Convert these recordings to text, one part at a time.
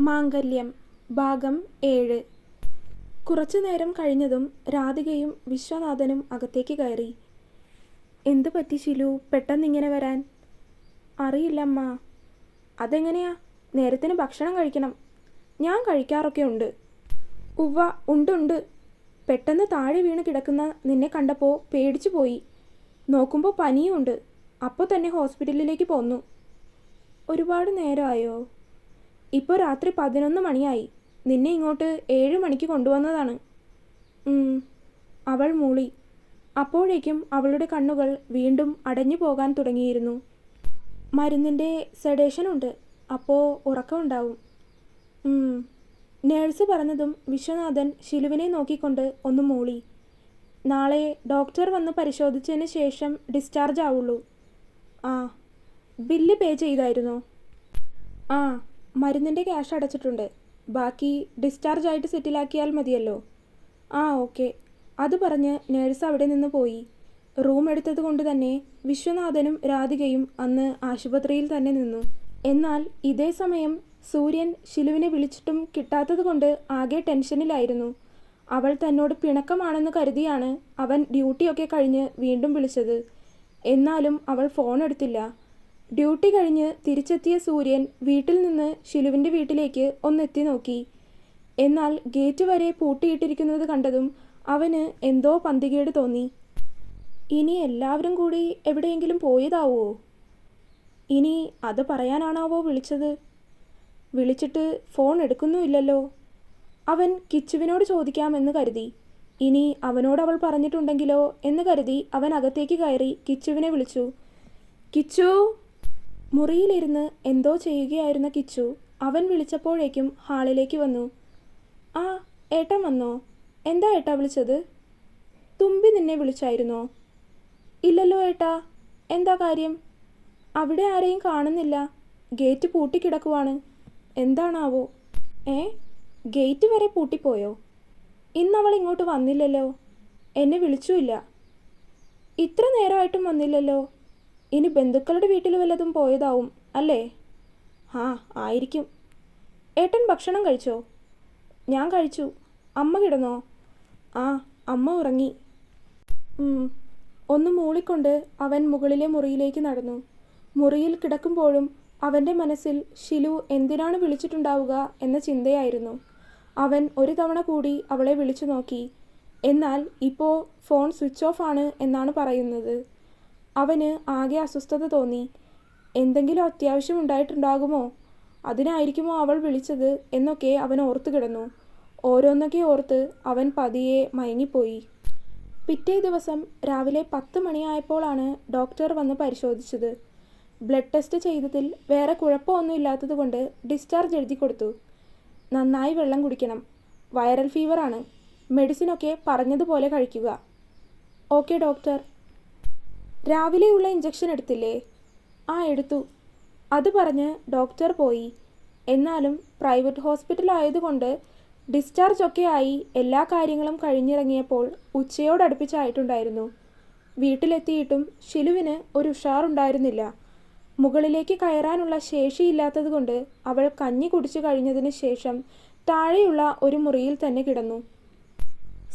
മാംഗല്യം ഭാഗം 7. കുറച്ചു നേരം കഴിഞ്ഞതും രാധികയും വിശ്വനാഥനും അകത്തേക്ക് കയറി. എന്തു പറ്റി ശിലു, പെട്ടെന്നിങ്ങനെ വരാൻ? അറിയില്ലമ്മ. അതെങ്ങനെയാ? നേരത്തിന് ഭക്ഷണം കഴിക്കണം. ഞാൻ കഴിക്കാറൊക്കെ ഉണ്ട്. ഉവ്വ, ഉണ്ട്. പെട്ടെന്ന് താഴെ വീണ് കിടക്കുന്ന നിന്നെ കണ്ടപ്പോൾ പേടിച്ചു പോയി. നോക്കുമ്പോൾ പനിയുണ്ട്. അപ്പോൾ തന്നെ ഹോസ്പിറ്റലിലേക്ക് പോന്നു. ഒരുപാട് നേരമായോ? ഇപ്പോൾ രാത്രി 11 മണിയായി. നിന്നെ ഇങ്ങോട്ട് 7 മണിക്ക് കൊണ്ടുവന്നതാണ്. അവൾ മൂളി. അപ്പോഴേക്കും അവളുടെ കണ്ണുകൾ വീണ്ടും അടഞ്ഞു പോകാൻ തുടങ്ങിയിരുന്നു. മരുന്നിൻ്റെ സെഡേഷൻ ഉണ്ട്, അപ്പോൾ ഉറക്കമുണ്ടാവും. നേഴ്സ് പറഞ്ഞതും വിശ്വനാഥൻ ശിലുവിനെ നോക്കിക്കൊണ്ട് ഒന്ന് മൂളി. നാളെ ഡോക്ടർ വന്ന് പരിശോധിച്ചതിന് ശേഷം ഡിസ്ചാർജ് ആവുള്ളൂ. ബില്ല് പേ ചെയ്തായിരുന്നോ? മരുന്നിൻ്റെ ക്യാഷ് അടച്ചിട്ടുണ്ട്. ബാക്കി ഡിസ്ചാർജ് ആയിട്ട് സെറ്റിലാക്കിയാൽ മതിയല്ലോ. ഓക്കെ. അത് പറഞ്ഞ് നേഴ്സ് അവിടെ നിന്ന് പോയി. റൂം എടുത്തത് കൊണ്ട് തന്നെ വിശ്വനാഥനും രാധികയും അന്ന് ആശുപത്രിയിൽ തന്നെ നിന്നു. എന്നാൽ ഇതേ സമയം സൂര്യൻ ശിലുവിനെ വിളിച്ചിട്ടും കിട്ടാത്തത് കൊണ്ട് ആകെ ടെൻഷനിലായിരുന്നു. അവൾ തന്നോട് പിണക്കമാണെന്ന് കരുതിയാണ് അവൻ ഡ്യൂട്ടിയൊക്കെ കഴിഞ്ഞ് വീണ്ടും വിളിച്ചത്. എന്നാലും അവൾ ഫോൺ എടുത്തില്ല. ഡ്യൂട്ടി കഴിഞ്ഞ് തിരിച്ചെത്തിയ സൂര്യൻ വീട്ടിൽ നിന്ന് ശിലുവിൻ്റെ വീട്ടിലേക്ക് ഒന്നെത്തി നോക്കി. എന്നാൽ ഗേറ്റ് വരെ പൂട്ടിയിട്ടിരിക്കുന്നത് കണ്ടതും അവന് എന്തോ പന്തികേട് തോന്നി. ഇനി എല്ലാവരും കൂടി എവിടെയെങ്കിലും പോയതാവോ? ഇനി അത് പറയാനാണാവോ വിളിച്ചത്? വിളിച്ചിട്ട് ഫോൺ എടുക്കുന്നുമില്ലല്ലോ. അവൻ കിച്ചുവിനോട് ചോദിക്കാമെന്ന് കരുതി. ഇനി അവനോട് അവൾ പറഞ്ഞിട്ടുണ്ടെങ്കിലോ എന്ന് കരുതി അവൻ അകത്തേക്ക് കയറി കിച്ചുവിനെ വിളിച്ചു. കിച്ചു! മുറിയിലിരുന്ന് എന്തോ ചെയ്യുകയായിരുന്ന കിച്ചു അവൻ വിളിച്ചപ്പോഴേക്കും ഹാളിലേക്ക് വന്നു. ഏട്ടൻ വന്നോ? എന്താ ഏട്ടാ വിളിച്ചത്? തുമ്പി നിന്നെ വിളിച്ചായിരുന്നോ? ഇല്ലല്ലോ ഏട്ടാ. എന്താ കാര്യം? അവിടെ ആരെയും കാണുന്നില്ല. ഗേറ്റ് പൂട്ടിക്കിടക്കുവാണ്. എന്താണാവോ? ഗേറ്റ് വരെ പൂട്ടിപ്പോയോ? ഇന്നവൾ ഇങ്ങോട്ട് വന്നില്ലല്ലോ. എന്നെ വിളിച്ചുമില്ല. ഇത്ര നേരമായിട്ടും വന്നില്ലല്ലോ. ഇനി ബന്ധുക്കളുടെ വീട്ടിൽ വല്ലതും പോയതാവും അല്ലേ? ആയിരിക്കും. ഏട്ടൻ ഭക്ഷണം കഴിച്ചോ? ഞാൻ കഴിച്ചു. അമ്മ കിടന്നോ? അമ്മ ഉറങ്ങി. ഒന്ന് മൂളിക്കൊണ്ട് അവൻ മുകളിലെ മുറിയിലേക്ക് നടന്നു. മുറിയിൽ കിടക്കുമ്പോഴും അവൻ്റെ മനസ്സിൽ ശിലു എന്തിനാണ് വിളിച്ചിട്ടുണ്ടാവുക എന്ന ചിന്തയായിരുന്നു. അവൻ ഒരു തവണ കൂടി അവളെ വിളിച്ചു നോക്കി. എന്നാൽ ഇപ്പോൾ ഫോൺ സ്വിച്ച് ഓഫ് ആണ് എന്നാണ് പറയുന്നത്. അവന് ആകെ അസ്വസ്ഥത തോന്നി. എന്തെങ്കിലും അത്യാവശ്യം ഉണ്ടായിട്ടുണ്ടാകുമോ? അതിനായിരിക്കുമോ അവൾ വിളിച്ചത് എന്നൊക്കെ അവൻ ഓർത്തു കിടന്നു. ഓരോന്നൊക്കെ ഓർത്ത് അവൻ പതിയെ മയങ്ങിപ്പോയി. പിറ്റേ ദിവസം രാവിലെ 10 മണിയായപ്പോഴാണ് ഡോക്ടർ വന്ന് പരിശോധിച്ചത്. ബ്ലഡ് ടെസ്റ്റ് ചെയ്തതിൽ വേറെ കുഴപ്പമൊന്നും ഇല്ലാത്തതുകൊണ്ട് ഡിസ്ചാർജ് എഴുതി കൊടുത്തു. നന്നായി വെള്ളം കുടിക്കണം. വൈറൽ ഫീവറാണ്. മെഡിസിനൊക്കെ പറഞ്ഞതുപോലെ കഴിക്കുക. Okay doctor. രാവിലെയുള്ള ഇഞ്ചക്ഷൻ എടുത്തില്ലേ? എടുത്തു. അത് പറഞ്ഞ് ഡോക്ടർ പോയി. എന്നാലും പ്രൈവറ്റ് ഹോസ്പിറ്റൽ ആയതുകൊണ്ട് ഡിസ്ചാർജ് ഒക്കെ ആയി എല്ലാ കാര്യങ്ങളും കഴിഞ്ഞിറങ്ങിയപ്പോൾ ഉച്ചയോടടുപ്പിച്ചായിട്ടുണ്ടായിരുന്നു. വീട്ടിലെത്തിയിട്ടും ശിലുവിന് ഒരു ഉഷാറുണ്ടായിരുന്നില്ല. മുകളിലേക്ക് കയറാനുള്ള ശേഷിയില്ലാത്തതുകൊണ്ട് അവൾ കഞ്ഞി കുടിച്ചു കഴിഞ്ഞതിന് ശേഷം താഴെയുള്ള ഒരു മുറിയിൽ തന്നെ കിടന്നു.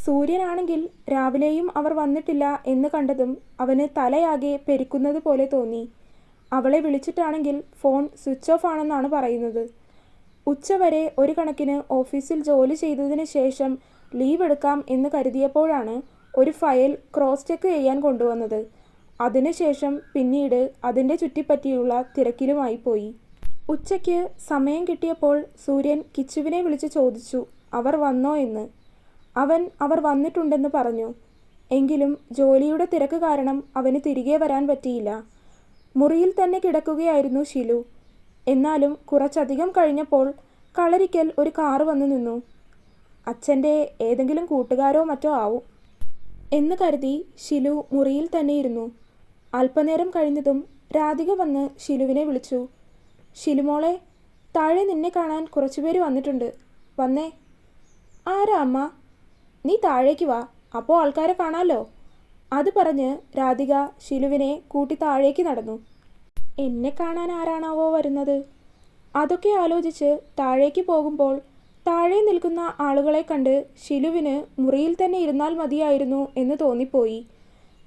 സൂര്യനാണെങ്കിൽ രാവിലെയും അവർ വന്നിട്ടില്ല എന്ന് കണ്ടതും അവന് തലയാകെ പെരുക്കുന്നത് പോലെ തോന്നി. അവളെ വിളിച്ചിട്ടാണെങ്കിൽ ഫോൺ സ്വിച്ച് ഓഫ് ആണെന്നാണ് പറയുന്നത്. ഉച്ചവരെ ഒരു കണക്കിന് ഓഫീസിൽ ജോലി ചെയ്തതിന് ശേഷം ലീവ് എടുക്കാം എന്ന് കരുതിയപ്പോഴാണ് ഒരു ഫയൽ ക്രോസ് ചെക്ക് ചെയ്യാൻ കൊണ്ടുവന്നത്. അതിനുശേഷം പിന്നീട് അതിൻ്റെ ചുറ്റിപ്പറ്റിയുള്ള തിരക്കിലുമായി പോയി. ഉച്ചയ്ക്ക് സമയം കിട്ടിയപ്പോൾ സൂര്യൻ കിച്ചുവിനെ വിളിച്ച് ചോദിച്ചു അവർ വന്നോ എന്ന്. അവർ വന്നിട്ടുണ്ടെന്ന് പറഞ്ഞു. എങ്കിലും ജോലിയുടെ തിരക്ക് കാരണം അവന് തിരികെ വരാൻ പറ്റിയില്ല. മുറിയിൽ തന്നെ കിടക്കുകയായിരുന്നു ശിലു. എന്നാലും കുറച്ചധികം കഴിഞ്ഞപ്പോൾ കളരിക്കൽ ഒരു കാറ് വന്നു നിന്നു. അച്ഛൻ്റെ ഏതെങ്കിലും കൂട്ടുകാരോ മറ്റോ ആവും എന്ന് കരുതി ശിലു മുറിയിൽ തന്നെ ഇരുന്നു. അല്പനേരം കഴിഞ്ഞതും രാധിക വന്ന് ശിലുവിനെ വിളിച്ചു. ശിലുമോളെ, താഴെ നിന്നെ കാണാൻ കുറച്ചുപേര് വന്നിട്ടുണ്ട്. വന്നേ. ആരാ അമ്മ? നീ താഴേക്ക് വാ, അപ്പോൾ ആൾക്കാരെ കാണാമല്ലോ. അത് പറഞ്ഞ് രാധിക ശിലുവിനെ കൂട്ടി താഴേക്ക് നടന്നു. എന്നെ കാണാൻ ആരാണാവോ വരുന്നത്? അതൊക്കെ ആലോചിച്ച് താഴേക്ക് പോകുമ്പോൾ താഴെ നിൽക്കുന്ന ആളുകളെ കണ്ട് ഷിലുവിന് മുറിയിൽ തന്നെ ഇരുന്നാൽ മതിയായിരുന്നു എന്ന് തോന്നിപ്പോയി.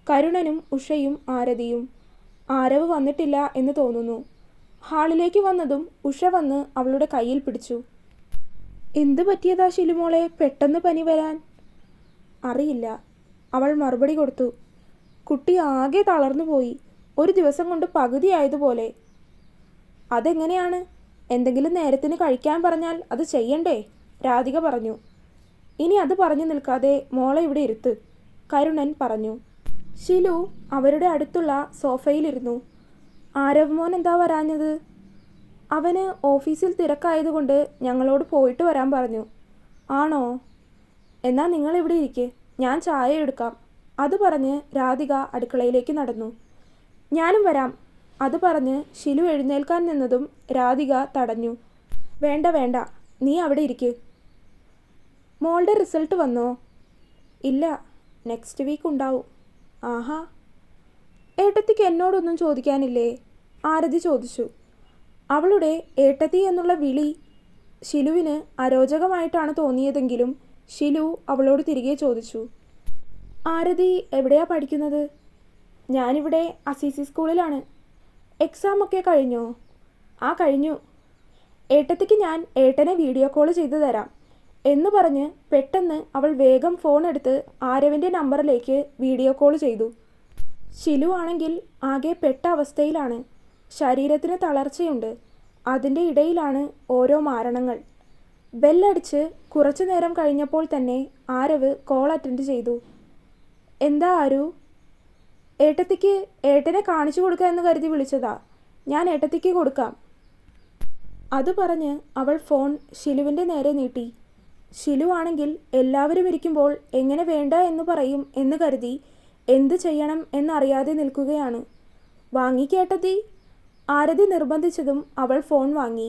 കരുണനും ഉഷയും ആരതിയും. ആരവ് വന്നിട്ടില്ല എന്ന് തോന്നുന്നു. ഹാളിലേക്ക് വന്നതും ഉഷ വന്ന് അവളുടെ കയ്യിൽ പിടിച്ചു. എന്ത് പറ്റിയതാ ഷിലുമോളെ, പെട്ടെന്ന് പനി വരാൻ? അറിയില്ല, അവൾ മറുപടി കൊടുത്തു. കുട്ടി ആകെ തളർന്നുപോയി. ഒരു ദിവസം കൊണ്ട് പകുതിയായതുപോലെ. അതെങ്ങനെയാണ്? എന്തെങ്കിലും നേരത്തിന് കഴിക്കാൻ പറഞ്ഞാൽ അത് ചെയ്യണ്ടേ? രാധിക പറഞ്ഞു. ഇനി അത് പറഞ്ഞു നിൽക്കാതെ മോളെ ഇവിടെ ഇരുത്ത്, കരുണൻ പറഞ്ഞു. ഷിലു അവരുടെ അടുത്തുള്ള സോഫയിലിരുന്നു. ആരവ് മോൻ എന്താ വരാഞ്ഞത്? അവന് ഓഫീസിൽ തിരക്കായതുകൊണ്ട് ഞങ്ങളോട് പോയിട്ട് വരാൻ പറഞ്ഞു. ആണോ? എന്നാൽ നിങ്ങളിവിടെ ഇരിക്കെ, ഞാൻ ചായ എടുക്കാം. അത് പറഞ്ഞ് രാധിക അടുക്കളയിലേക്ക് നടന്നു. ഞാനും വരാം. അത് പറഞ്ഞ് ഷിലു എഴുന്നേൽക്കാൻ നിന്നതും രാധിക തടഞ്ഞു. വേണ്ട വേണ്ട, നീ അവിടെ ഇരിക്ക്. മോളുടെ റിസൾട്ട് വന്നോ? ഇല്ല, നെക്സ്റ്റ് വീക്ക് ഉണ്ടാവും. ആഹാ, ഏട്ടത്തിക്ക് എന്നോടൊന്നും ചോദിക്കാനില്ലേ? ആരതി ചോദിച്ചു. അവളുടെ ഏട്ടത്തി എന്നുള്ള വിളി ഷിലുവിന് അരോചകമായിട്ടാണ് തോന്നിയതെങ്കിലും ഷിലു അവളോട് തിരികെ ചോദിച്ചു. ആരതി എവിടെയാ പഠിക്കുന്നത്? ഞാനിവിടെ അസീസി സ്കൂളിലാണ്. എക്സാം ഒക്കെ കഴിഞ്ഞോ? ആ കഴിഞ്ഞു. ഏട്ടത്തിക്ക് ഞാൻ ഏട്ടനെ വീഡിയോ കോൾ ചെയ്തു തരാം എന്ന് പറഞ്ഞ് പെട്ടെന്ന് അവൾ വേഗം ഫോൺ എടുത്ത് ആരവിൻ്റെ നമ്പറിലേക്ക് വീഡിയോ കോൾ ചെയ്തു. ഷിലു ആണെങ്കിൽ ആകെ പെട്ട അവസ്ഥയിലാണ്. ശരീരത്തിന് തളർച്ചയുണ്ട്. അതിൻ്റെ ഇടയിലാണ് ഓരോ മാരണങ്ങൾ. ബെല്ലടിച്ച് കുറച്ചു നേരം കഴിഞ്ഞപ്പോൾ തന്നെ ആരവ് കോൾ അറ്റൻഡ് ചെയ്തു. എന്താ ആരു? ഏട്ടത്തിക്ക് ഏട്ടനെ കാണിച്ചു കൊടുക്കുക എന്ന് കരുതി വിളിച്ചതാ. ഞാൻ ഏട്ടത്തിക്ക് കൊടുക്കാം. അത് പറഞ്ഞ് അവൾ ഫോൺ ഷിലുവിൻ്റെ നേരെ നീട്ടി. ഷിലു ആണെങ്കിൽ എല്ലാവരും ഇരിക്കുമ്പോൾ എങ്ങനെ വേണ്ട എന്ന് പറയും എന്ന് കരുതി എന്ത് ചെയ്യണം എന്നറിയാതെ നിൽക്കുകയാണ്. വാങ്ങിക്കേട്ടത്തി, ആരതി നിർബന്ധിച്ചതും അവൾ ഫോൺ വാങ്ങി.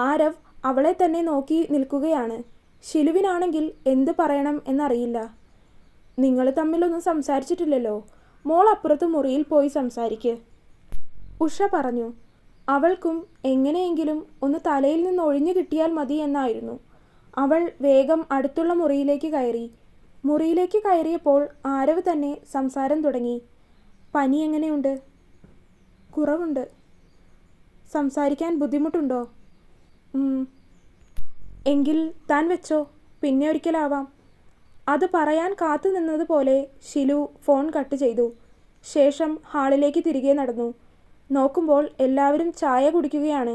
ആരവ് അവളെ തന്നെ നോക്കി നിൽക്കുകയാണ്. ഷിലുവിനാണെങ്കിൽ എന്ത് പറയണം എന്നറിയില്ല. നിങ്ങൾ തമ്മിലൊന്നും സംസാരിച്ചിട്ടില്ലല്ലോ, മോൾ അപ്പുറത്ത് മുറിയിൽ പോയി സംസാരിക്ക്, ഉഷ പറഞ്ഞു. അവൾക്കും എങ്ങനെയെങ്കിലും ഒന്ന് തലയിൽ നിന്ന് ഒഴിഞ്ഞു കിട്ടിയാൽ മതി എന്നായിരുന്നു. അവൾ വേഗം അടുത്തുള്ള മുറിയിലേക്ക് കയറി. മുറിയിലേക്ക് കയറിയപ്പോൾ ആരവ് തന്നെ സംസാരം തുടങ്ങി. പനി എങ്ങനെയുണ്ട്? കുറവുണ്ട്. സംസാരിക്കാൻ ബുദ്ധിമുട്ടുണ്ടോ? എങ്കിൽ താൻ വെച്ചോ, പിന്നെ ഒരിക്കലാവാം. അത് പറയാൻ കാത്തു നിന്നതുപോലെ ഷിലു ഫോൺ കട്ട് ചെയ്തു. ശേഷം ഹാളിലേക്ക് തിരികെ നടന്നു. നോക്കുമ്പോൾ എല്ലാവരും ചായ കുടിക്കുകയാണ്.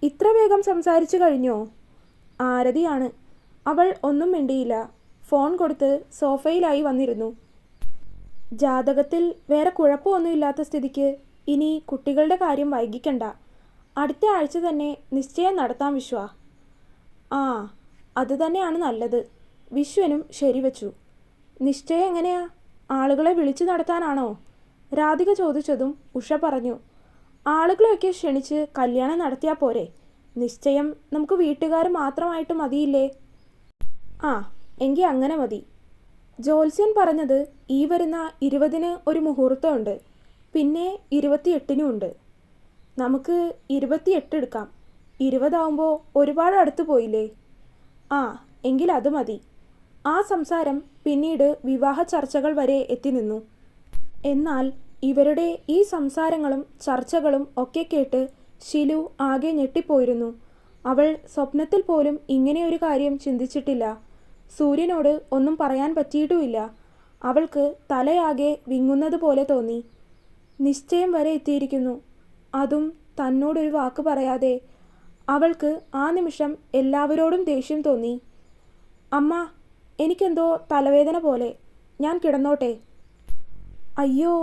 ഇത്ര വേഗം സംസാരിച്ചു കഴിഞ്ഞോ? ആരതിയാണ്. അവൾ ഒന്നും മിണ്ടിയില്ല. ഫോൺ കൊടുത്ത് സോഫയിലായി വന്നിരുന്നു. ജാതകത്തിൽ വേറെ കുഴപ്പമൊന്നുമില്ലാത്ത സ്ഥിതിക്ക് ഇനി കുട്ടികളുടെ കാര്യം വൈകിക്കണ്ട. അടുത്ത ആഴ്ച തന്നെ നിശ്ചയം നടത്താം വിശ്വ. ആ, അത് തന്നെയാണ് നല്ലത്. വിശ്വനും ശരിവച്ചു. നിശ്ചയം എങ്ങനെയാ? ആളുകളെ വിളിച്ചു നടത്താനാണോ? രാധിക ചോദിച്ചതും ഉഷ പറഞ്ഞു. ആളുകളെയൊക്കെ ക്ഷണിച്ച് കല്യാണം നടത്തിയാൽ പോരെ? നിശ്ചയം നമുക്ക് വീട്ടുകാർ മാത്രമായിട്ട് മതിയില്ലേ? ആ, എങ്കിൽ അങ്ങനെ മതി. ജോത്സ്യൻ പറഞ്ഞത് ഈ വരുന്ന 20-ന് ഒരു മുഹൂർത്തമുണ്ട്, പിന്നെ 28-നും ഉണ്ട്. നമുക്ക് 28 എടുക്കാം. 20 ഒരുപാട് അടുത്ത് പോയില്ലേ? ആ, എങ്കിൽ അത് മതി. ആ സംസാരം പിന്നീട് വിവാഹ ചർച്ചകൾ വരെ എത്തി നിന്നു. എന്നാൽ ഇവരുടെ ഈ സംസാരങ്ങളും ചർച്ചകളും ഒക്കെ കേട്ട് ഷിലു ആകെ ഞെട്ടിപ്പോയിരുന്നു. അവൾ സ്വപ്നത്തിൽ പോലും ഇങ്ങനെയൊരു കാര്യം ചിന്തിച്ചിട്ടില്ല. സൂര്യനോട് ഒന്നും പറയാൻ പറ്റിയിട്ടുമില്ല. അവൾക്ക് തലയാകെ വിങ്ങുന്നത് പോലെ തോന്നി. നിശ്ചയം വരെ എത്തിയിരിക്കുന്നു, അതും തന്നോടൊരു വാക്ക് പറയാതെ. അവൾക്ക് ആ നിമിഷം എല്ലാവരോടും ദേഷ്യം തോന്നി. അമ്മ, എനിക്കെന്തോ തലവേദന പോലെ. ഞാൻ കിടന്നോട്ടെ? അയ്യോ,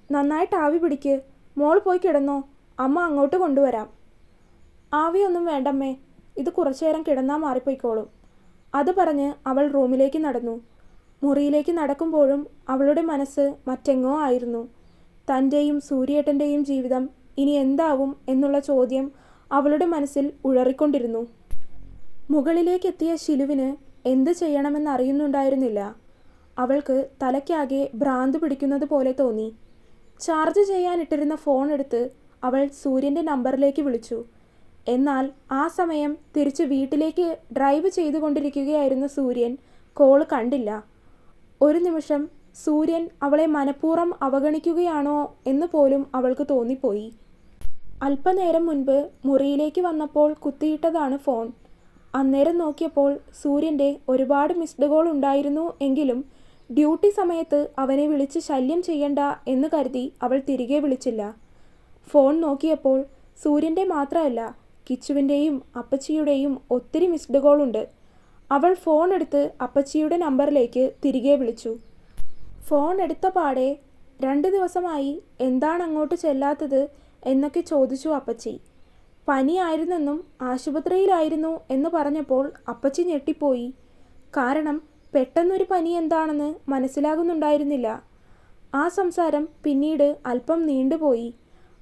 നന്നായിട്ട് ആവി പിടിക്ക്. മോൾ പോയി കിടന്നോ, അമ്മ അങ്ങോട്ട് കൊണ്ടുവരാം. ആവിയൊന്നും വേണ്ടമ്മേ, ഇത് കുറച്ചു നേരം കിടന്നാൽ മാറിപ്പോയിക്കോളും. അത് പറഞ്ഞ് അവൾ റൂമിലേക്ക് നടന്നു. മുറിയിലേക്ക് നടക്കുമ്പോഴും അവളുടെ മനസ്സ് മറ്റെങ്ങോ ആയിരുന്നു. തൻ്റെയും സൂര്യേട്ടൻ്റെയും ജീവിതം ഇനി എന്താവും എന്നുള്ള ചോദ്യം അവളുടെ മനസ്സിൽ ഉഴറിക്കൊണ്ടിരുന്നു. മുകളിലേക്കെത്തിയ ഷിലുവിന് എന്ത് ചെയ്യണമെന്നറിയുന്നുണ്ടായിരുന്നില്ല. അവൾക്ക് തലയ്ക്കാകെ ഭ്രാന്ത് പിടിക്കുന്നത് പോലെ തോന്നി. ചാർജ് ചെയ്യാനിട്ടിരുന്ന ഫോൺ എടുത്ത് അവൾ സൂര്യൻ്റെ നമ്പറിലേക്ക് വിളിച്ചു. എന്നാൽ ആ സമയം തിരിച്ച് വീട്ടിലേക്ക് ഡ്രൈവ് ചെയ്തുകൊണ്ടിരിക്കുകയായിരുന്ന സൂര്യൻ കോൾ കണ്ടില്ല. ഒരു നിമിഷം സൂര്യൻ അവളെ മനഃപൂർവ്വം അവഗണിക്കുകയാണോ എന്ന് പോലും അവൾക്ക് തോന്നിപ്പോയി. അല്പനേരം മുൻപ് മുറിയിലേക്ക് വന്നപ്പോൾ കുത്തിയിട്ടതാണ് ഫോൺ. അന്നേരം നോക്കിയപ്പോൾ സൂര്യൻ്റെ ഒരുപാട് മിസ്ഡ് കോൾ ഉണ്ടായിരുന്നു. എങ്കിലും ഡ്യൂട്ടി സമയത്ത് അവനെ വിളിച്ച് ശല്യം ചെയ്യണ്ട എന്ന് കരുതി അവൾ തിരികെ വിളിച്ചില്ല. ഫോൺ നോക്കിയപ്പോൾ സൂര്യൻ്റെ മാത്രമല്ല, കിച്ചുവിൻ്റെയും അപ്പച്ചിയുടെയും ഒത്തിരി മിസ്ഡ് കോൾ ഉണ്ട്. അവൾ ഫോൺ എടുത്ത് അപ്പച്ചിയുടെ നമ്പറിലേക്ക് തിരികെ വിളിച്ചു. ഫോൺ എടുത്ത പാടെ 2 ദിവസമായി എന്താണ് അങ്ങോട്ട് ചെല്ലാത്തത് എന്നൊക്കെ ചോദിച്ചു അപ്പച്ചി. പനിയായിരുന്നെന്നും ആശുപത്രിയിലായിരുന്നു എന്ന് പറഞ്ഞപ്പോൾ അപ്പച്ചി ഞെട്ടിപ്പോയി. കാരണം പെട്ടെന്നൊരു പനി എന്താണെന്ന് മനസ്സിലാകുന്നുണ്ടായിരുന്നില്ല. ആ സംസാരം പിന്നീട് അല്പം നീണ്ടുപോയി.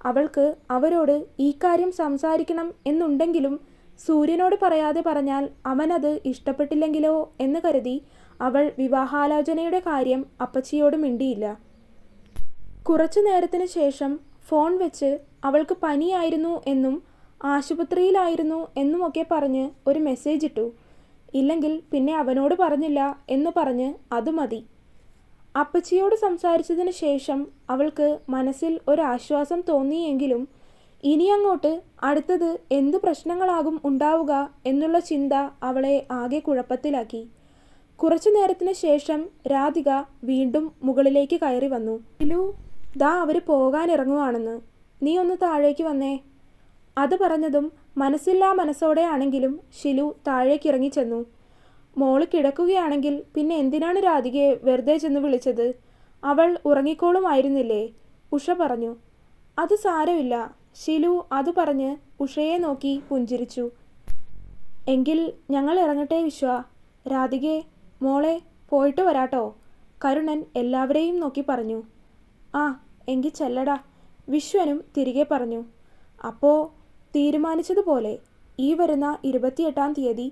അവൾക്ക് അവരോട് ഈ കാര്യം സംസാരിക്കണം എന്നുണ്ടെങ്കിലും സൂര്യനോട് പറയാതെ പറഞ്ഞാൽ അവനത് ഇഷ്ടപ്പെട്ടില്ലെങ്കിലോ എന്ന് കരുതി അവൾ വിവാഹാലോചനയുടെ കാര്യം അപ്പച്ചിയോട് മിണ്ടിയില്ല. കുറച്ചു നേരത്തിന് ശേഷം ഫോൺ വെച്ച് അവൾക്ക് പനിയായിരുന്നു എന്നും ആശുപത്രിയിലായിരുന്നു എന്നുമൊക്കെ പറഞ്ഞ് ഒരു മെസ്സേജ് ഇട്ടു. ഇല്ലെങ്കിൽ പിന്നെ അവനോട് പറഞ്ഞില്ല എന്ന് പറഞ്ഞ് അത് മതി. അപ്പച്ചിയോട് സംസാരിച്ചതിന് ശേഷം അവൾക്ക് മനസ്സിൽ ഒരാശ്വാസം തോന്നിയെങ്കിലും ഇനി അങ്ങോട്ട് അടുത്തത് എന്ത് പ്രശ്നങ്ങളാകും ഉണ്ടാവുക എന്നുള്ള ചിന്ത അവളെ ആകെ കുഴപ്പത്തിലാക്കി. കുറച്ചു നേരത്തിന് ശേഷം രാധിക വീണ്ടും മുകളിലേക്ക് കയറി വന്നു. "ഷിലു, ദാ അവർ പോകാനിറങ്ങുവാണെന്ന്, നീ ഒന്ന് താഴേക്ക് വന്നേ." അത് പറഞ്ഞതും മനസ്സില്ലാ മനസ്സോടെ ആണെങ്കിലും ഷിലു താഴേക്കിറങ്ങി ചെന്നു. മോള് കിടക്കുകയാണെങ്കിൽ പിന്നെ എന്തിനാണ് രാധികയെ വെറുതെ ചെന്ന് വിളിച്ചത്? അവൾ ഉറങ്ങിക്കോളുമായിരുന്നില്ലേ? ഉഷ പറഞ്ഞു. "അത് സാരമില്ല." ഷിലു അത് പറഞ്ഞ് ഉഷയെ നോക്കി പുഞ്ചിരിച്ചു. "എങ്കിൽ ഞങ്ങൾ ഇറങ്ങട്ടെ വിശ്വ." "രാധികേ, മോളെ പോയിട്ട് വരാട്ടോ," കരുണൻ എല്ലാവരെയും നോക്കി പറഞ്ഞു. "ആ, എങ്കിൽ ചെല്ലടാ," വിശ്വനും തിരികെ പറഞ്ഞു. "അപ്പോൾ തീരുമാനിച്ചതുപോലെ ഈ വരുന്ന 28-ാം തീയതി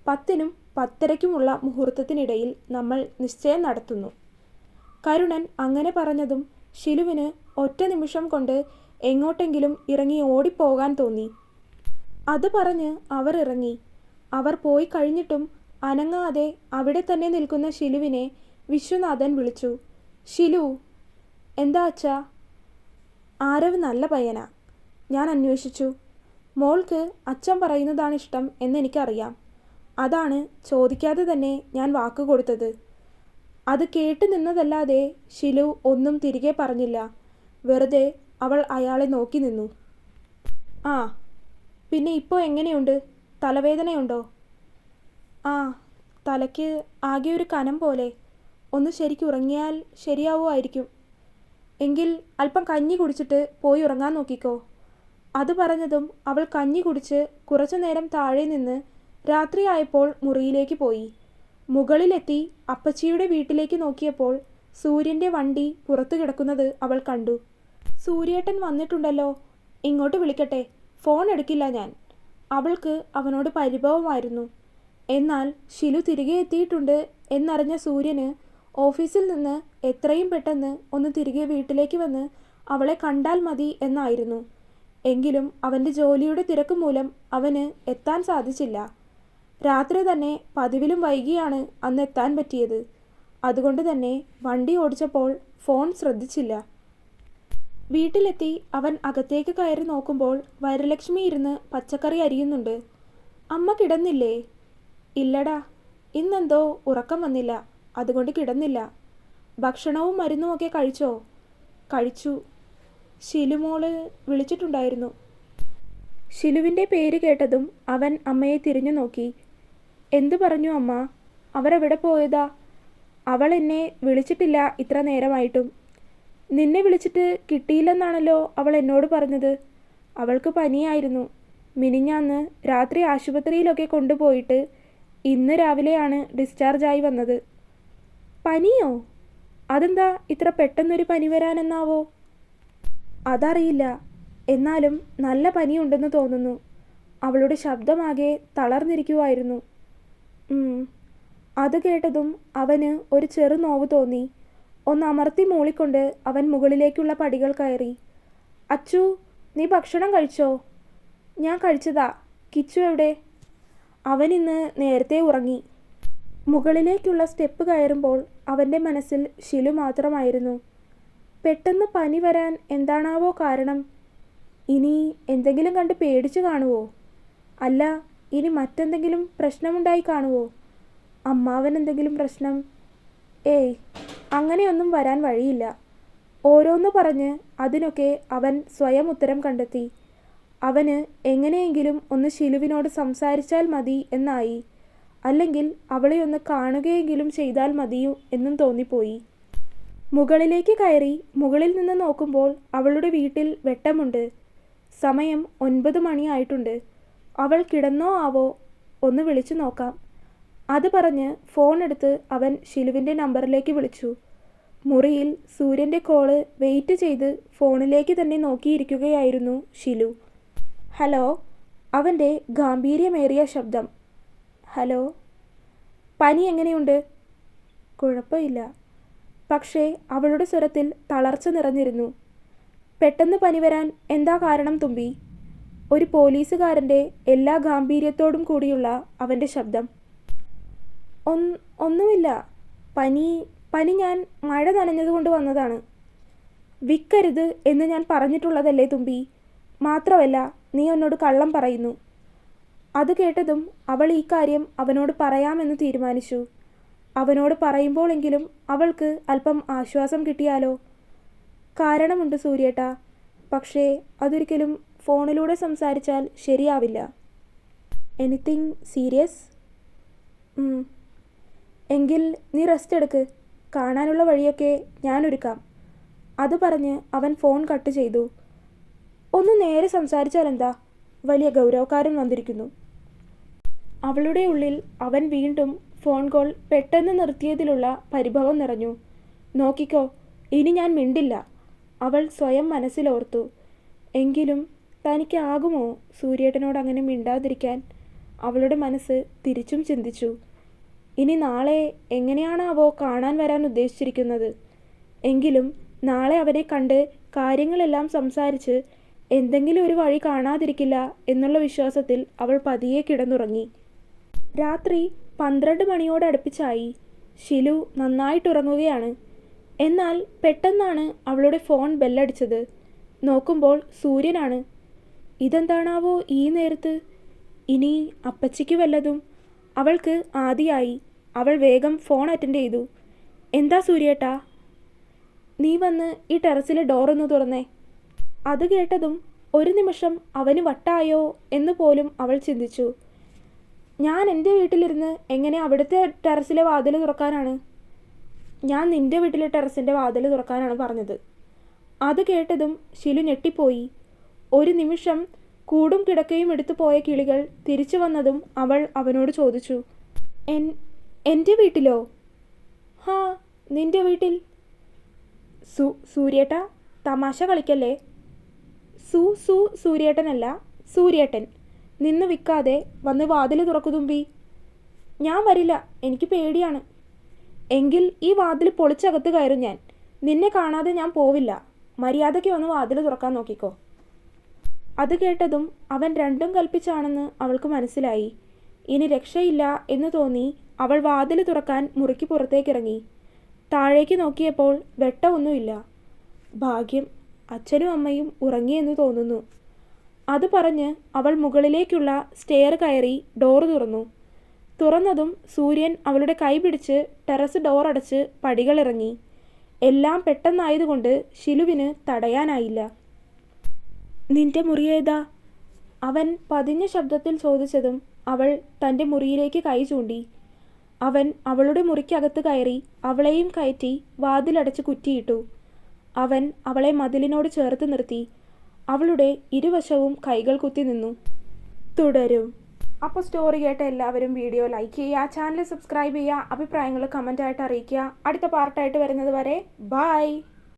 10-നും 10:30-ക്കുമുള്ള മുഹൂർത്തത്തിനിടയിൽ നമ്മൾ നിശ്ചയം നടത്തുന്നു." കരുണൻ അങ്ങനെ പറഞ്ഞതും ഷിലുവിന് ഒറ്റ നിമിഷം കൊണ്ട് എങ്ങോട്ടെങ്കിലും ഇറങ്ങി ഓടിപ്പോകാൻ തോന്നി. അത് പറഞ്ഞ് അവർ ഇറങ്ങി. അവർ പോയി കഴിഞ്ഞിട്ടും അനങ്ങാതെ അവിടെ തന്നെ നിൽക്കുന്ന ഷിലുവിനെ വിശ്വനാഥൻ വിളിച്ചു. "ഷിലു." "എന്താ അച്ഛാ?" "ആരവ് നല്ല പയ്യനാ. ഞാൻ അന്വേഷിച്ചു. മോൾക്ക് അച്ഛൻ പറയുന്നതാണ് ഇഷ്ടം എന്നെനിക്കറിയാം. അതാണ് ചോദിക്കാതെ തന്നെ ഞാൻ വാക്ക് കൊടുത്തത്." അത് കേട്ട് നിന്നതല്ലാതെ ഷിലു ഒന്നും തിരികെ പറഞ്ഞില്ല. വെറുതെ അവൾ അയാളെ നോക്കി നിന്നു. "ആ, പിന്നെ ഇപ്പോൾ എങ്ങനെയുണ്ട്? തലവേദനയുണ്ടോ?" "ആ, തലയ്ക്ക് ആകെ ഒരു കനം പോലെ. ഒന്ന് ശരിക്കുറങ്ങിയാൽ ശരിയാവുമായിരിക്കും." "എങ്കിൽ അല്പം കഞ്ഞി കുടിച്ചിട്ട് പോയി ഉറങ്ങാൻ നോക്കിക്കോ." അത് പറഞ്ഞതും അവൾ കഞ്ഞി കുടിച്ച് കുറച്ചു നേരം താഴെ നിന്ന് രാത്രിയായപ്പോൾ മുറിയിലേക്ക് പോയി. മുകളിലെത്തി അപ്പച്ചിയുടെ വീട്ടിലേക്ക് നോക്കിയപ്പോൾ സൂര്യൻ്റെ വണ്ടി പുറത്തു കിടക്കുന്നത് അവൾ കണ്ടു. "സൂര്യേട്ടൻ വന്നിട്ടുണ്ടല്ലോ, ഇങ്ങോട്ട് വിളിക്കട്ടെ?" "ഫോൺ എടുക്കില്ല ഞാൻ." അവൾക്ക് അവനോട് പരിഭവമായിരുന്നു. എന്നാൽ ഷിലു തിരികെ എത്തിയിട്ടുണ്ട് എന്നറിഞ്ഞ സൂര്യന് ഓഫീസിൽ നിന്ന് എത്രയും പെട്ടെന്ന് ഒന്ന് തിരികെ വീട്ടിലേക്ക് വന്ന് അവളെ കണ്ടാൽ മതി എന്നായിരുന്നു. എങ്കിലും അവൻ്റെ ജോലിയുടെ തിരക്ക് മൂലം അവന് എത്താൻ സാധിച്ചില്ല. രാത്രി തന്നെ പതിവിലും വൈകിയാണ് അന്ന് എത്താൻ പറ്റിയത്. അതുകൊണ്ട് തന്നെ വണ്ടി ഓടിച്ചപ്പോൾ ഫോൺ ശ്രദ്ധിച്ചില്ല. വീട്ടിലെത്തി അവൻ അകത്തേക്ക് കയറി നോക്കുമ്പോൾ വരലക്ഷ്മി ഇരുന്ന് പച്ചക്കറി അരിയുന്നുണ്ട്. "അമ്മ കിടന്നില്ലേ?" "ഇല്ലടാ, ഇന്നെന്തോ ഉറക്കം വന്നില്ല, അതുകൊണ്ട് കിടന്നില്ല." "ഭക്ഷണവും മരുന്നുമൊക്കെ കഴിച്ചോ?" "കഴിച്ചു." "ഷിലുമോള് വിളിച്ചിട്ടുണ്ടായിരുന്നു." ഷിലുവിൻ്റെ പേര് കേട്ടതും അവൻ അമ്മയെ തിരിഞ്ഞു നോക്കി. "എന്തു പറഞ്ഞു അമ്മ? അവരെവിടെ പോയതാ?" "അവൾ എന്നെ വിളിച്ചിട്ടില്ല ഇത്ര നേരമായിട്ടും." "നിന്നെ വിളിച്ചിട്ട് കിട്ടിയില്ലെന്നാണല്ലോ അവൾ എന്നോട് പറഞ്ഞത്." "അവൾക്ക് പനിയായിരുന്നു. മിനിഞ്ഞാന്ന് രാത്രി ആശുപത്രിയിലൊക്കെ കൊണ്ടുപോയിട്ട് ഇന്ന് രാവിലെയാണ് ഡിസ്ചാർജായി വന്നത്." "പനിയോ? അതെന്താ ഇത്ര പെട്ടെന്നൊരു പനി വരാനെന്നാവോ?" "അതറിയില്ല. എന്നാലും നല്ല പനിയുണ്ടെന്ന് തോന്നുന്നു." അവളുടെ ശബ്ദമാകെ തളർന്നിരിക്കുമായിരുന്നു. അത് കേട്ടതും അവന് ഒരു ചെറു നോവ് തോന്നി. ഒന്ന് അമർത്തി മൂളിക്കൊണ്ട് അവൻ മുകളിലേക്കുള്ള പടികൾ കയറി. "അച്ചു, നീ ഭക്ഷണം കഴിച്ചോ?" ഞാൻ കഴിച്ചതാ. കിച്ചു എവിടെ? അവൻ ഇന്ന് നേരത്തെ ഉറങ്ങി. മുകളിലേക്കുള്ള സ്റ്റെപ്പ് കയറുമ്പോൾ അവൻ്റെ മനസ്സിൽ ഷിലു മാത്രമായിരുന്നു. പെട്ടെന്ന് പനി വരാൻ എന്താണാവോ കാരണം? ഇനി എന്തെങ്കിലും കണ്ട് പേടിച്ചു കാണുവോ? അല്ല, ഇനി മറ്റെന്തെങ്കിലും പ്രശ്നമുണ്ടായി കാണുവോ? അമ്മാവൻ എന്തെങ്കിലും പ്രശ്നം? ഏയ്, അങ്ങനെയൊന്നും വരാൻ വഴിയില്ല. ഓരോന്ന് പറഞ്ഞ് അതിനൊക്കെ അവൻ സ്വയം ഉത്തരം കണ്ടെത്തി. അവന് എങ്ങനെയെങ്കിലും ഒന്ന് ഷിലുവിനോട് സംസാരിച്ചാൽ മതി എന്നായി. അല്ലെങ്കിൽ അവളെ ഒന്ന് കാണുകയെങ്കിലും ചെയ്താൽ മതിയോ എന്നും തോന്നിപ്പോയി. മുകളിലേക്ക് കയറി മുകളിൽ നിന്ന് നോക്കുമ്പോൾ അവളുടെ വീട്ടിൽ വെട്ടമുണ്ട്. സമയം 9 മണിയായിട്ടുണ്ട്. അവൾ കിടന്നോ ആവോ? ഒന്ന് വിളിച്ചു നോക്കാം. അത് പറഞ്ഞ് ഫോൺ എടുത്ത് അവൻ ഷിലുവിൻ്റെ നമ്പറിലേക്ക് വിളിച്ചു. മുറിയിൽ സൂര്യൻ്റെ കോള് വെയിറ്റ് ചെയ്ത് ഫോണിലേക്ക് തന്നെ നോക്കിയിരിക്കുകയായിരുന്നു ഷിലു. ഹലോ. അവൻ്റെ ഗാംഭീര്യമേറിയ ശബ്ദം. ഹലോ. പനി എങ്ങനെയുണ്ട്? കുഴപ്പമില്ല. പക്ഷേ അവളുടെ സ്വരത്തിൽ തളർച്ച നിറഞ്ഞിരുന്നു. പെട്ടെന്ന് പനി വരാൻ എന്താ കാരണം തുമ്പി? ഒരു പോലീസുകാരൻ്റെ എല്ലാ ഗാംഭീര്യത്തോടും കൂടിയുള്ള അവൻ്റെ ശബ്ദം. ഒന്നുമില്ല. പനി ഞാൻ മഴ നനഞ്ഞതുകൊണ്ട് വന്നതാണ്. വിക്കരുത് എന്ന് ഞാൻ പറഞ്ഞിട്ടുള്ളതല്ലേ തുമ്പി? മാത്രമല്ല, നീ എന്നോട് കള്ളം പറയുന്നു. അത് കേട്ടതും അവൾ ഈ കാര്യം അവനോട് പറയാമെന്ന് തീരുമാനിച്ചു. അവനോട് പറയുമ്പോഴെങ്കിലും അവൾക്ക് അല്പം ആശ്വാസം കിട്ടിയാലോ? കാരണമുണ്ട് സൂര്യേട്ടാ, പക്ഷേ അതൊരിക്കലും ഫോണിലൂടെ സംസാരിച്ചാൽ ശരിയാവില്ല. Anything serious? എങ്കിൽ നീ റെസ്റ്റ് എടുക്ക്. കാണാനുള്ള വഴിയൊക്കെ ഞാൻ ഒരുക്കാം. അത് പറഞ്ഞ് അവൻ ഫോൺ കട്ട് ചെയ്തു. ഒന്ന് നേരെ സംസാരിച്ചാൽ എന്താ? വലിയ ഗൗരവക്കാരൻ വന്നിരിക്കുന്നു. അവളുടെ ഉള്ളിൽ അവൻ വീണ്ടും ഫോൺ കോൾ പെട്ടെന്ന് നിർത്തിയതിലുള്ള പരിഭവം നിറഞ്ഞു. നോക്കിക്കോ, ഇനി ഞാൻ മിണ്ടില്ല, അവൾ സ്വയം മനസ്സിലോർത്തു. എങ്കിലും തനിക്കാകുമോ സൂര്യേട്ടനോട് അങ്ങനെ മിണ്ടാതിരിക്കാൻ? അവളുടെ മനസ്സ് തിരിച്ചും ചിന്തിച്ചു. ഇനി നാളെ എങ്ങനെയാണാവോ കാണാൻ വരാൻ ഉദ്ദേശിച്ചിരിക്കുന്നത്? എങ്കിലും നാളെ അവനെ കണ്ട് കാര്യങ്ങളെല്ലാം സംസാരിച്ച് എന്തെങ്കിലും ഒരു വഴി കാണാതിരിക്കില്ല എന്നുള്ള വിശ്വാസത്തിൽ അവൾ പതിയെ കിടന്നുറങ്ങി. രാത്രി 12 മണിയോടടുപ്പിച്ചായി. ഷിലു നന്നായിട്ടുറങ്ങുകയാണ്. എന്നാൽ പെട്ടെന്നാണ് അവളുടെ ഫോൺ ബെല്ലടിച്ചത്. നോക്കുമ്പോൾ സൂര്യനാണ്. ഇതെന്താണാവോ ഈ നേരത്ത്? ഇനി അപ്പച്ചിക്ക് വല്ലതും? അവൾക്ക് ആദിയായി. അവൾ വേഗം ഫോൺ അറ്റൻഡ് ചെയ്തു. എന്താ സൂര്യേട്ടാ? നീ വന്ന് ഈ ടെറസിലെ ഡോറൊന്ന് തുറന്നേ. അത് കേട്ടതും ഒരു നിമിഷം അവന് വട്ടായോ എന്ന് പോലും അവൾ ചിന്തിച്ചു. ഞാൻ എൻ്റെ വീട്ടിലിരുന്ന് എങ്ങനെ അവിടുത്തെ ടെറസിലെ വാതിൽ തുറക്കാനാണ്? ഞാൻ നിൻ്റെ വീട്ടിലെ ടെറസിൻ്റെ വാതിൽ തുറക്കാനാണ് പറഞ്ഞത്. അത് കേട്ടതും ഷിലു ഞെട്ടിപ്പോയി. ഒരു നിമിഷം കൂടും കിടക്കയും എടുത്തു പോയ കിളികൾ തിരിച്ചു വന്നതും അവൾ അവനോട് ചോദിച്ചു, എൻ്റെ വീട്ടിലോ? ഹാ, നിൻ്റെ വീട്ടിൽ. സൂര്യേട്ടാ, തമാശ കളിക്കല്ലേ. സൂര്യേട്ടനല്ല, സൂര്യേട്ടൻ. നിന്ന് വിൽക്കാതെ വന്ന് വാതിൽ തുറക്കുതുമ്പി. ഞാൻ വരില്ല, എനിക്ക് പേടിയാണ്. എങ്കിൽ ഈ വാതിൽ പൊളിച്ചകത്ത് കയറും ഞാൻ. നിന്നെ കാണാതെ ഞാൻ പോവില്ല. മര്യാദയ്ക്ക് വന്ന് വാതിൽ തുറക്കാൻ നോക്കിക്കോ. അത് കേട്ടതും അവൻ രണ്ടും കൽപ്പിച്ചാണെന്ന് അവൾക്ക് മനസ്സിലായി. ഇനി രക്ഷയില്ല എന്ന് തോന്നി അവൾ വാതിൽ തുറക്കാൻ മുറിക്ക് പുറത്തേക്കിറങ്ങി. താഴേക്ക് നോക്കിയപ്പോൾ വെട്ടമൊന്നുമില്ല. ഭാഗ്യം, അച്ഛനും അമ്മയും ഉറങ്ങിയെന്ന് തോന്നുന്നു. അത് പറഞ്ഞ് അവൾ മുകളിലേക്കുള്ള സ്റ്റെയർ കയറി ഡോറ് തുറന്നു. തുറന്നതും സൂര്യൻ അവളുടെ കൈ പിടിച്ച് ടെറസ് ഡോർ അടച്ച് പടികളിറങ്ങി. എല്ലാം പെട്ടെന്നായതുകൊണ്ട് ഷിലുവിന് തടയാനായില്ല. നിന്റെ മുറി ഏതാ? അവൻ പതിഞ്ഞ ശബ്ദത്തിൽ ചോദിച്ചതും അവൾ തൻ്റെ മുറിയിലേക്ക് കൈ ചൂണ്ടി. അവൻ അവളുടെ മുറിക്കകത്ത് കയറി അവളെയും കയറ്റി വാതിലടച്ച് കുറ്റിയിട്ടു. അവൻ അവളെ മതിലിനോട് ചേർത്ത് നിർത്തി. അവളുടെ ഇരുവശവും കൈകൾ കുത്തി നിന്നു. തുടരും. അപ്പോൾ സ്റ്റോറി കേട്ട എല്ലാവരും വീഡിയോ ലൈക്ക് ചെയ്യുക, ചാനൽ സബ്സ്ക്രൈബ് ചെയ്യുക, അഭിപ്രായങ്ങൾ കമൻ്റായിട്ട് അറിയിക്കുക. അടുത്ത പാർട്ടായിട്ട് വരുന്നത് വരെ ബൈ.